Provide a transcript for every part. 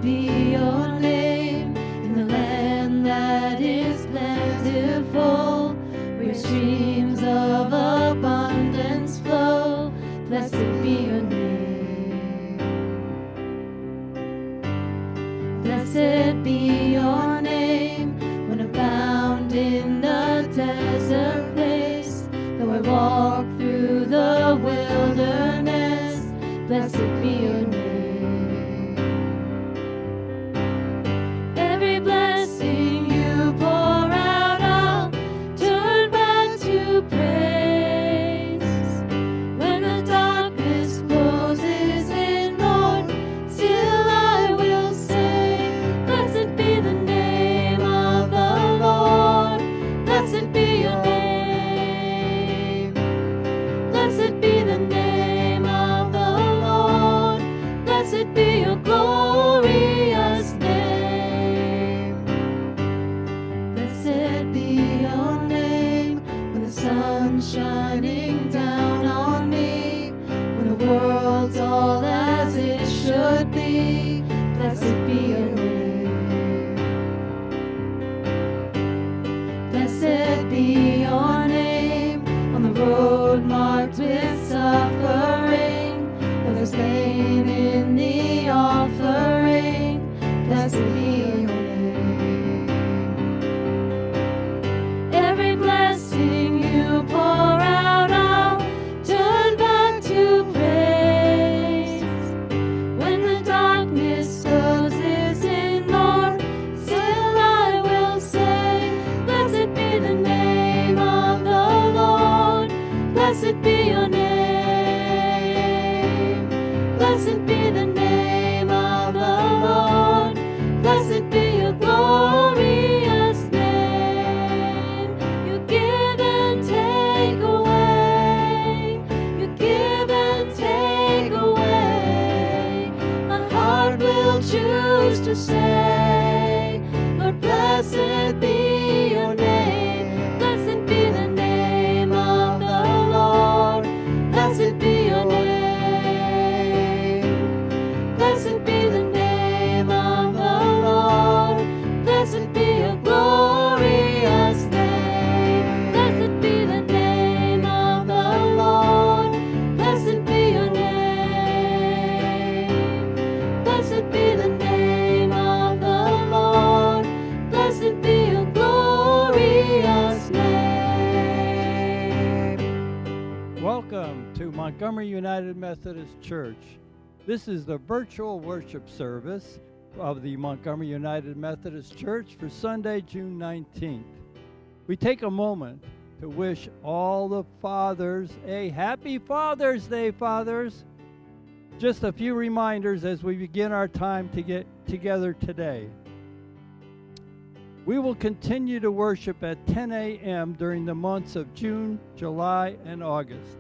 be your name in the land that is plentiful, where streams of abundance flow. Blessed be your name. Blessed be your name when I bound in the desert place. Though I walk through the wilderness, blessed be your name. Every blessing you pour out, I'll turn back to praise. When the darkness closes in, Lord, still I will say, blessed be the name of the Lord. Blessed be your name. Blessed be the name of the Lord. Blessed be your glorious name. Blessed be your name when the sun's shining down on me, when the world's all as it should be. Blessed be your name. Blessed be your name on the road marked with suffering, where there's pain in the offering. Blessed be your name. Every blessing you pour out, I'll turn back to praise. When the darkness closes in, Lord, still I will say, blessed be the name of the Lord. Blessed be your name. Blessed be the name of the Lord. Blessed be your glorious name. You give and take away. You give and take away. My heart will choose to say, Lord, blessed be your name. Blessed be the name of the Lord. Blessed be your name. Blessed be the name of the Lord. Blessed be your glorious name. Blessed be the name of the Lord. Blessed be your name. Blessed be the name of the Lord. Blessed be your glorious name. Welcome to Montgomery United Methodist Church. This is the virtual worship service of the Montgomery United Methodist Church for Sunday, June 19th. We take a moment to wish all the fathers a happy Father's Day, fathers. Just a few reminders as we begin our time to get together today. We will continue to worship at 10 a.m. during the months of June, July, and August.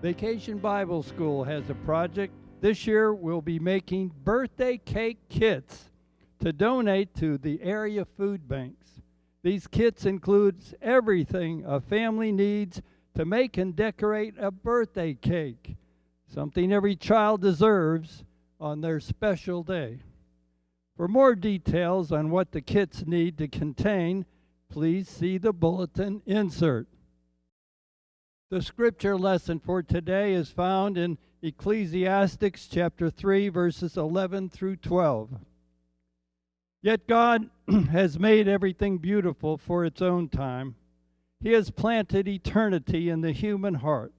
Vacation Bible School has a project. This year we'll be making birthday cake kits to donate to the area food banks. These kits includes everything a family needs to make and decorate a birthday cake, something every child deserves on their special day. For more details on what the kits need to contain, please see the bulletin insert. The scripture lesson for today is found in Ecclesiastes chapter 3, verses 11 through 12. Yet God has made everything beautiful for its own time. He has planted eternity in the human heart.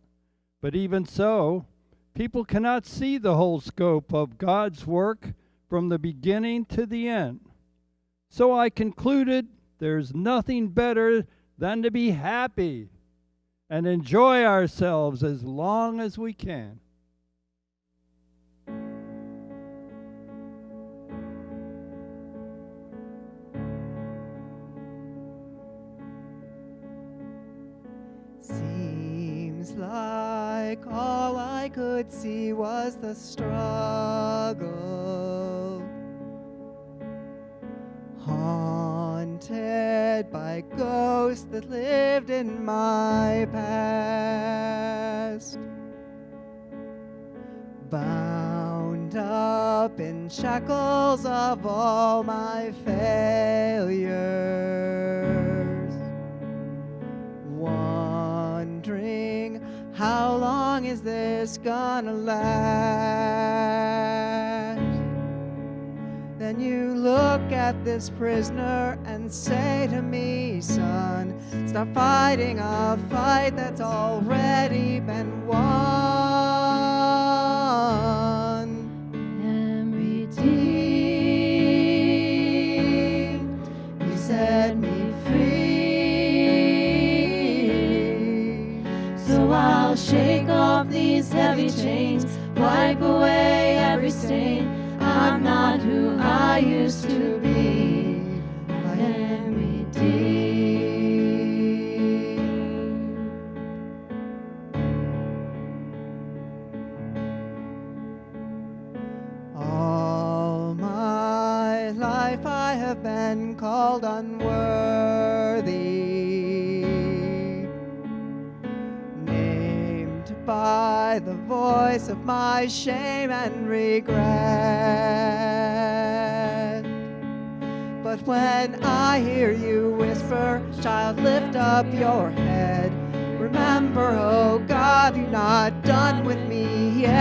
But even so, people cannot see the whole scope of God's work from the beginning to the end. So I concluded there's nothing better than to be happy and enjoy ourselves as long as we can. Seems like all I could see was the struggle, haunted by ghosts that lived in my past, bound up up in shackles of all my failures, wondering how long is this gonna last. Then you look at this prisoner and say to me, son, stop fighting a fight that's already been won. Am redeemed. You set me free. So I'll shake off these heavy chains, wipe away every stain. I'm not who I used to be. I am redeemed. All my life I have been called unworthy, named by the voice of my shame and regret. But when I hear you whisper, child, lift up your head, remember, oh God, you're not done with me yet.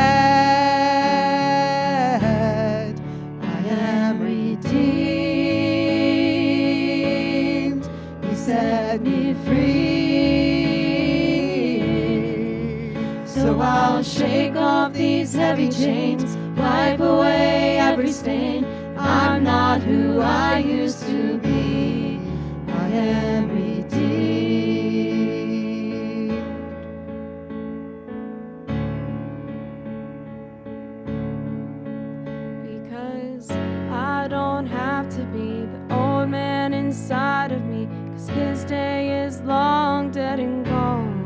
I am redeemed. You set me free. So I'll shake off these heavy chains, wipe away every stain. I'm not who I used to be. I am redeemed. Because I don't have to be the old man inside of me, 'cause his day is long dead and gone.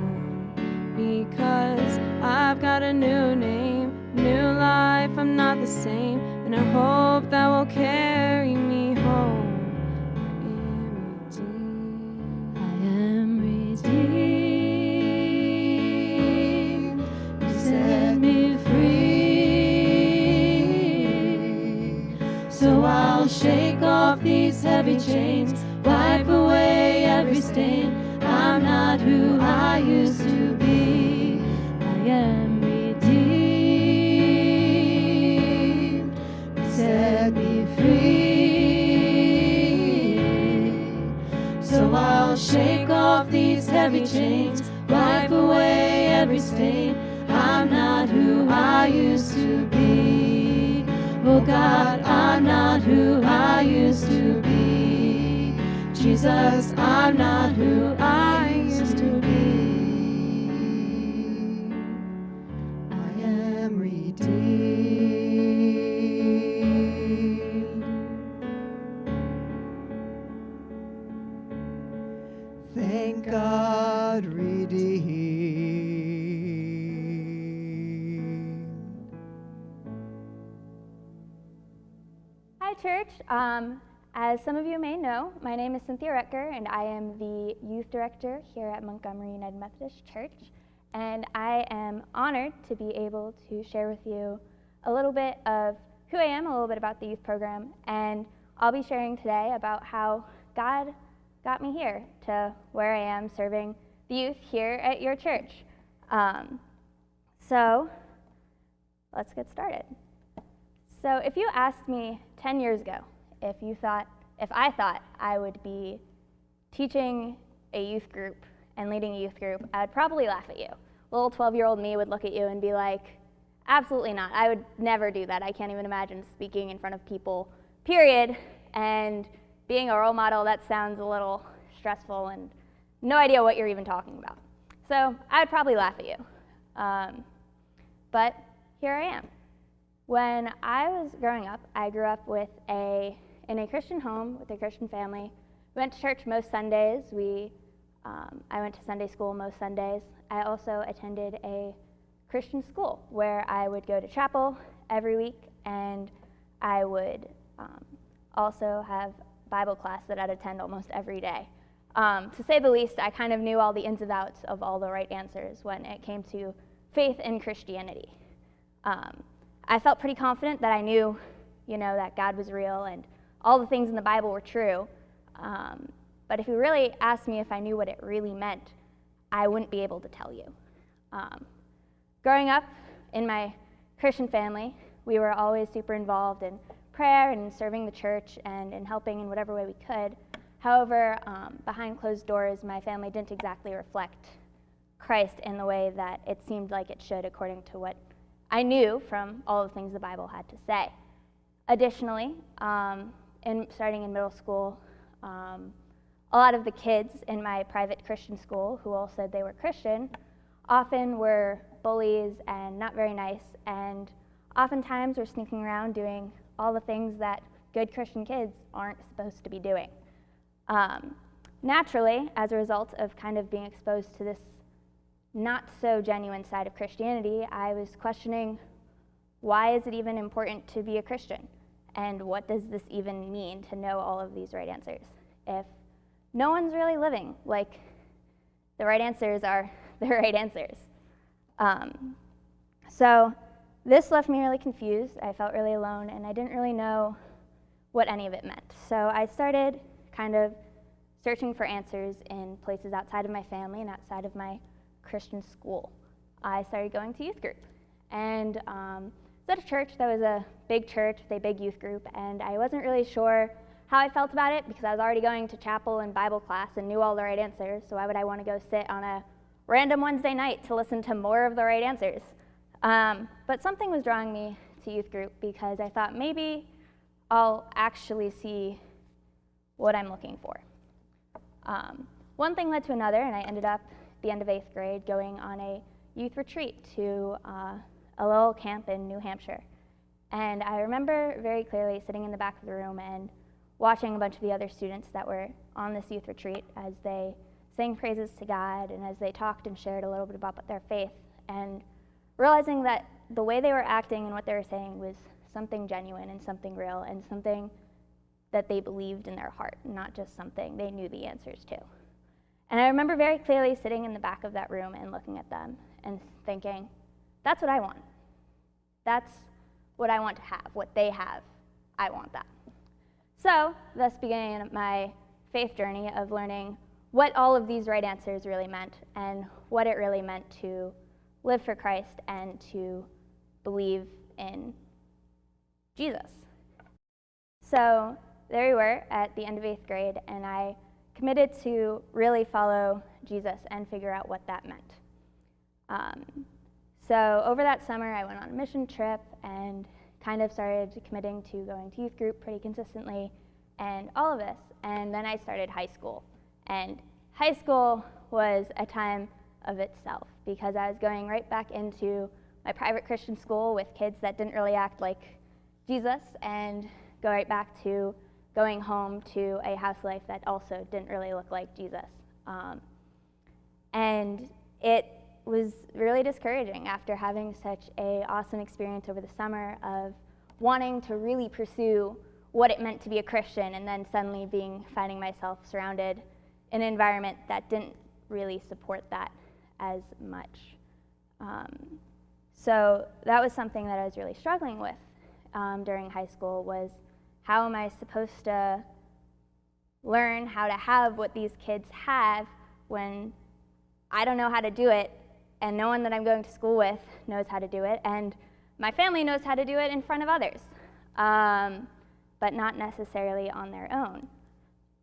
Because I've got a new name, new life, I'm not the same, and a hope that will carry me home. I am redeemed. You set me free. So I'll shake off these heavy chains, wipe away every stain. I'm not who I used to be. I am redeemed. You set me free. So I'll shake off these heavy chains, wipe away every stain. I'm not who I used to be. Oh God, I'm not who I used to be. Jesus, I'm not who I used to be. I am redeemed. Thank God, redeemed. Hi, church. As some of you may know, my name is Cynthia Retker, and I am the youth director here at Montgomery United Methodist Church. And I am honored to be able to share with you a little bit of who I am, a little bit about the youth program, and I'll be sharing today about how God got me here to where I am serving the youth here at your church. So let's get started. So if you asked me 10 years ago if I thought I would be teaching a youth group and leading a youth group, I'd probably laugh at you. Little 12-year-old me would look at you and be like, absolutely not. I would never do that. I can't even imagine speaking in front of people, period. And being a role model, that sounds a little stressful and no idea what you're even talking about. So I'd probably laugh at you. But here I am. When I was growing up, I grew up in a Christian home with a Christian family. We went to church most Sundays. I went to Sunday school most Sundays. I also attended a Christian school where I would go to chapel every week, and I would also have Bible class that I'd attend almost every day. To say the least, I kind of knew all the ins and outs of all the right answers when it came to faith in Christianity. I felt pretty confident that I knew, that God was real and all the things in the Bible were true. But if you really asked me if I knew what it really meant, I wouldn't be able to tell you. Growing up in my Christian family, we were always super involved in prayer and serving the church and in helping in whatever way we could. However, behind closed doors, my family didn't exactly reflect Christ in the way that it seemed like it should, according to what I knew from all the things the Bible had to say. Additionally, starting in middle school, a lot of the kids in my private Christian school who all said they were Christian often were bullies and not very nice, and oftentimes were sneaking around doing all the things that good Christian kids aren't supposed to be doing. Naturally, as a result of kind of being exposed to this not so genuine side of Christianity, I was questioning, why is it even important to be a Christian? And what does this even mean to know all of these right answers? If no one's really living like the right answers are the right answers. So this left me really confused. I felt really alone, and I didn't really know what any of it meant. So I started kind of searching for answers in places outside of my family and outside of my Christian school. I started going to youth group, and was at a church that was a big church with a big youth group, and I wasn't really sure how I felt about it because I was already going to chapel and Bible class and knew all the right answers, so why would I want to go sit on a random Wednesday night to listen to more of the right answers? But something was drawing me to youth group because I thought maybe I'll actually see what I'm looking for. One thing led to another, and I ended up at the end of 8th grade going on a youth retreat to a little camp in New Hampshire. And I remember very clearly sitting in the back of the room and watching a bunch of the other students that were on this youth retreat as they sang praises to God and as they talked and shared a little bit about their faith, and realizing that the way they were acting and what they were saying was something genuine and something real and something that they believed in their heart, not just something they knew the answers to. And I remember very clearly sitting in the back of that room and looking at them and thinking, that's what I want. That's what I want to have, what they have. I want that. So, thus began my faith journey of learning what all of these right answers really meant and what it really meant to live for Christ and to believe in Jesus. So, there we were at the end of 8th grade, and I committed to really follow Jesus and figure out what that meant. So over that summer, I went on a mission trip and kind of started committing to going to youth group pretty consistently and all of this. And then I started high school. And high school was a time of itself because I was going right back into my private Christian school with kids that didn't really act like Jesus, and go right back to going home to a house life that also didn't really look like Jesus. And it was really discouraging after having such an awesome experience over the summer of wanting to really pursue what it meant to be a Christian, and then suddenly finding myself surrounded in an environment that didn't really support that as much. So that was something that I was really struggling with during high school, was how am I supposed to learn how to have what these kids have when I don't know how to do it, and no one that I'm going to school with knows how to do it, and my family knows how to do it in front of others, but not necessarily on their own.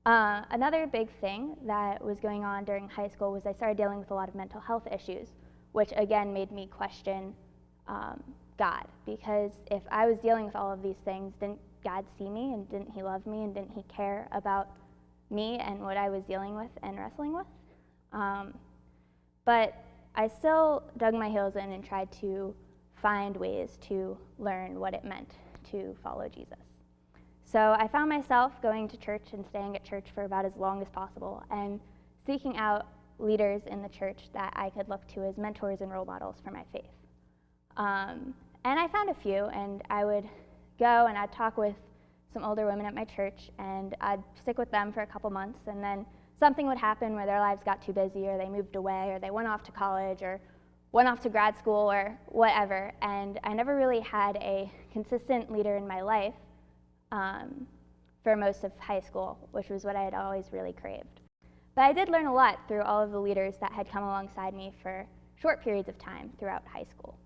Another big thing that was going on during high school was I started dealing with a lot of mental health issues, which again made me question God, because if I was dealing with all of these things, didn't God see me, and didn't he love me, and didn't he care about me and what I was dealing with and wrestling with? But I still dug my heels in and tried to find ways to learn what it meant to follow Jesus. So I found myself going to church and staying at church for about as long as possible and seeking out leaders in the church that I could look to as mentors and role models for my faith. And I found a few, and I would go and I'd talk with some older women at my church, and I'd stick with them for a couple months, and then something would happen where their lives got too busy, or they moved away, or they went off to college, or went off to grad school or whatever, and I never really had a consistent leader in my life for most of high school, which was what I had always really craved. But I did learn a lot through all of the leaders that had come alongside me for short periods of time throughout high school.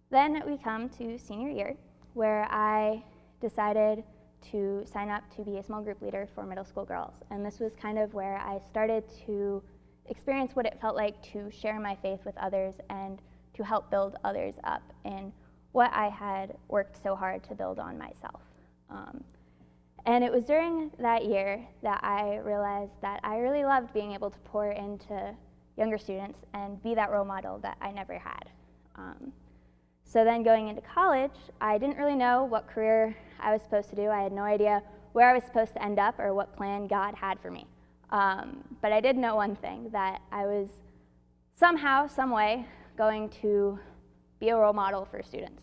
Then we come to senior year, where I decided to sign up to be a small group leader for middle school girls. And this was kind of where I started to experience what it felt like to share my faith with others and to help build others up in what I had worked so hard to build on myself. And it was during that year that I realized that I really loved being able to pour into younger students and be that role model that I never had. So then going into college, I didn't really know what career I was supposed to do. I had no idea where I was supposed to end up or what plan God had for me. But I did know one thing, that I was somehow, some way, going to be a role model for students.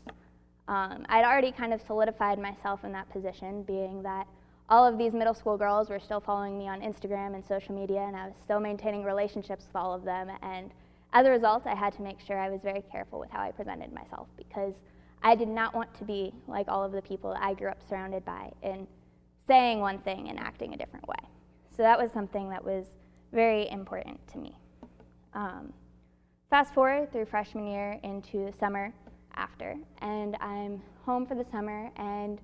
I'd already kind of solidified myself in that position, being that all of these middle school girls were still following me on Instagram and social media, and I was still maintaining relationships with all of them. And as a result, I had to make sure I was very careful with how I presented myself, because I did not want to be like all of the people I grew up surrounded by in saying one thing and acting a different way. So that was something that was very important to me. Fast forward through freshman year into the summer after, and I'm home for the summer, and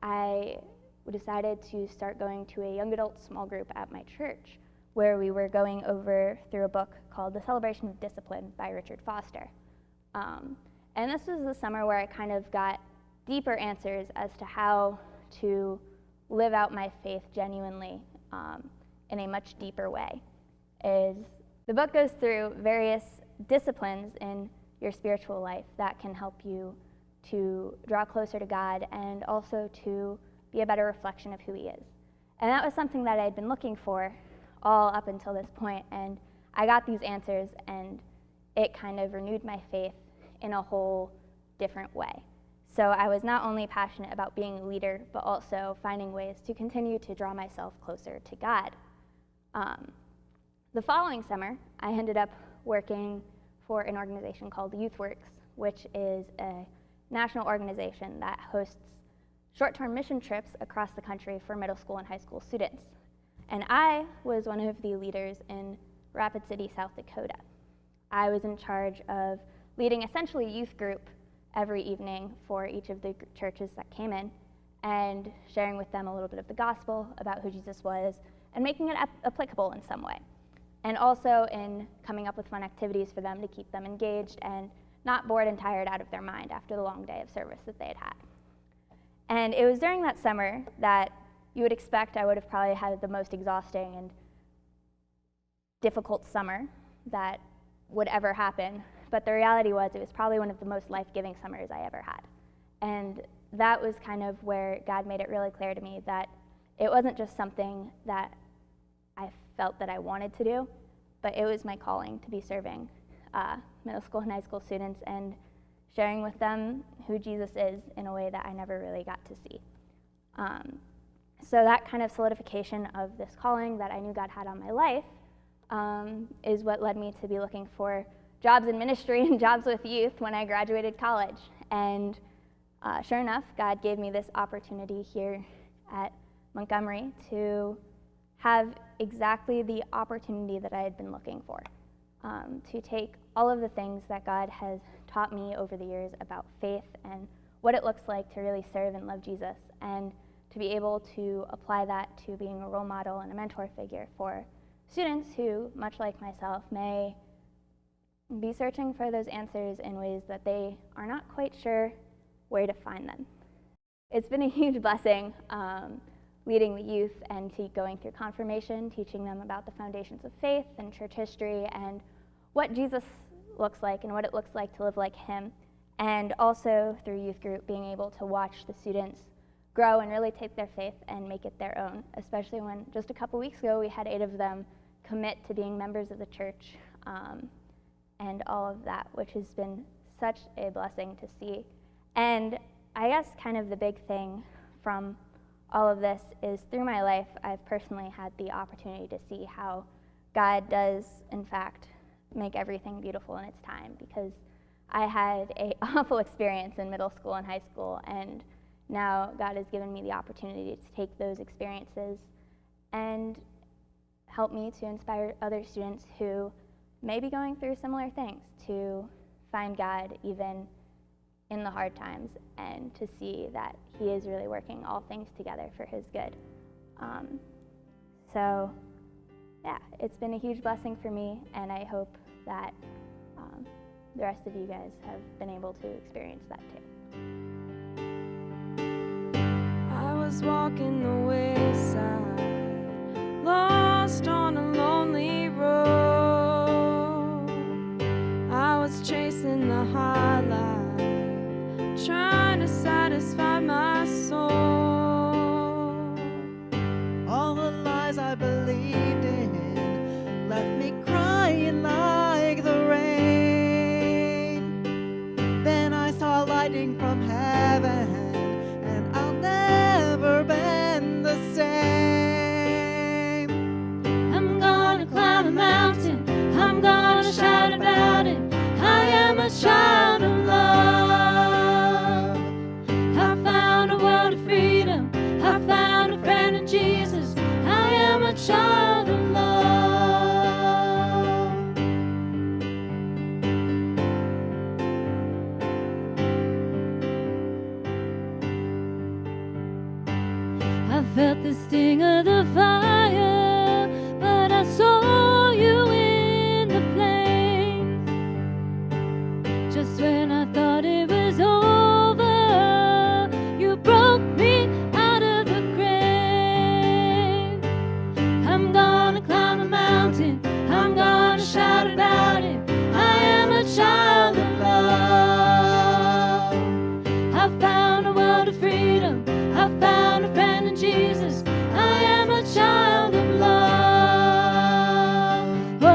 I decided to start going to a young adult small group at my church, where we were going over through a book called The Celebration of Discipline by Richard Foster. And this was the summer where I kind of got deeper answers as to how to live out my faith genuinely in a much deeper way. The book goes through various disciplines in your spiritual life that can help you to draw closer to God and also to be a better reflection of who He is. And that was something that I had been looking for all up until this point, and I got these answers, and it kind of renewed my faith in a whole different way. So I was not only passionate about being a leader, but also finding ways to continue to draw myself closer to God. The following summer, I ended up working for an organization called YouthWorks, which is a national organization that hosts short-term mission trips across the country for middle school and high school students. And I was one of the leaders in Rapid City, South Dakota. I was in charge of leading essentially a youth group every evening for each of the churches that came in and sharing with them a little bit of the gospel about who Jesus was and making it applicable in some way. And also in coming up with fun activities for them to keep them engaged and not bored and tired out of their mind after the long day of service that they had had. And it was during that summer that you would expect I would have probably had the most exhausting and difficult summer that would ever happen. But the reality was it was probably one of the most life-giving summers I ever had. And that was kind of where God made it really clear to me that it wasn't just something that I felt that I wanted to do, but it was my calling to be serving middle school and high school students and sharing with them who Jesus is in a way that I never really got to see. So that kind of solidification of this calling that I knew God had on my life is what led me to be looking for jobs in ministry and jobs with youth when I graduated college. And sure enough, God gave me this opportunity here at Montgomery to have exactly the opportunity that I had been looking for, to take all of the things that God has taught me over the years about faith and what it looks like to really serve and love Jesus, and to be able to apply that to being a role model and a mentor figure for students who, much like myself, may be searching for those answers in ways that they are not quite sure where to find them. It's been a huge blessing leading the youth and going through confirmation, teaching them about the foundations of faith and church history and what Jesus looks like and what it looks like to live like Him, and also through youth group being able to watch the students grow and really take their faith and make it their own, especially when just a couple weeks ago we had 8 of them commit to being members of the church and all of that, which has been such a blessing to see. And I guess kind of the big thing from all of this is through my life, I've personally had the opportunity to see how God does, in fact, make everything beautiful in its time, because I had an awful experience in middle school and high school, and now God has given me the opportunity to take those experiences and help me to inspire other students who may be going through similar things, to find God even in the hard times, and to see that He is really working all things together for His good. So yeah, it's been a huge blessing for me, and I hope that the rest of you guys have been able to experience that too. I was walking the wayside, lost on a lonely road. I was chasing the high life, trying to satisfy my soul. All the lies I believed in left me crying like the rain. Then I saw lightning from heaven, and I'll never been the same. I'm gonna climb a mountain, I'm gonna shout about it. I am a child of love. I found a world of freedom, I found a friend in Jesus. I am a child of love. I felt the sting of the fire, but I saw you in the flames. Just when I thought it was over, you broke me out of the grave. I'm gonna climb a mountain, I'm gonna shout about it. I am a child of love. I found a world of freedom, I found a friend in Jesus. I am a child of love. Oh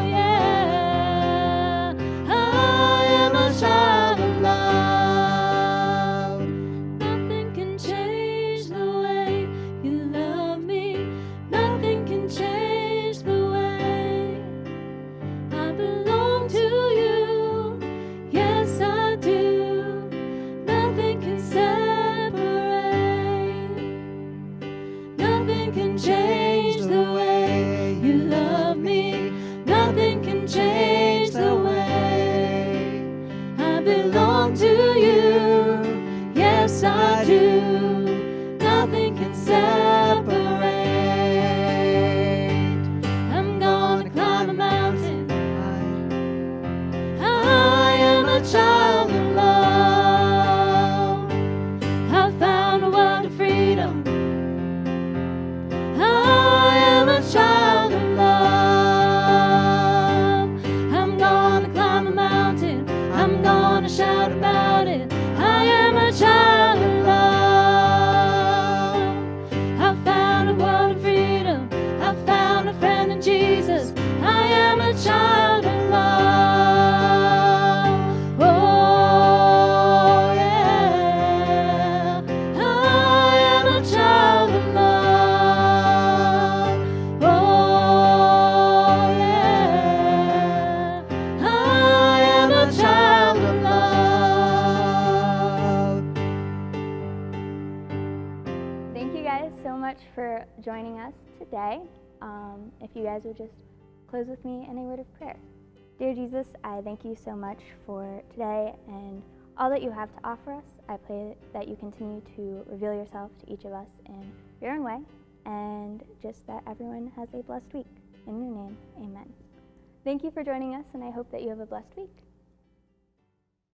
yeah, I am a child of love. Nothing can change the way you love me. Nothing can change the way I belong to you. Yes, I do. Nothing can separate. Nothing can change the way you love me. Nothing can change the way I belong to you. Yes, I do. Nothing can separate. I'm gonna climb a mountain. I am a child of love. I found a world of freedom. I am a child of love. I'm gonna climb a mountain, I'm gonna shout about it. I am a child of love. I found a world of freedom, I found a friend in Jesus. I am a child of love. Oh yeah, I am a child of love. Oh yeah, I am a child of love. Thank you guys so much for joining us today. If you guys would just close with me in a word of prayer. Dear Jesus, I thank you so much for today and all that you have to offer us. I pray that you continue to reveal yourself to each of us in your own way, and just that everyone has a blessed week. In your name, amen. Thank you for joining us, and I hope that you have a blessed week.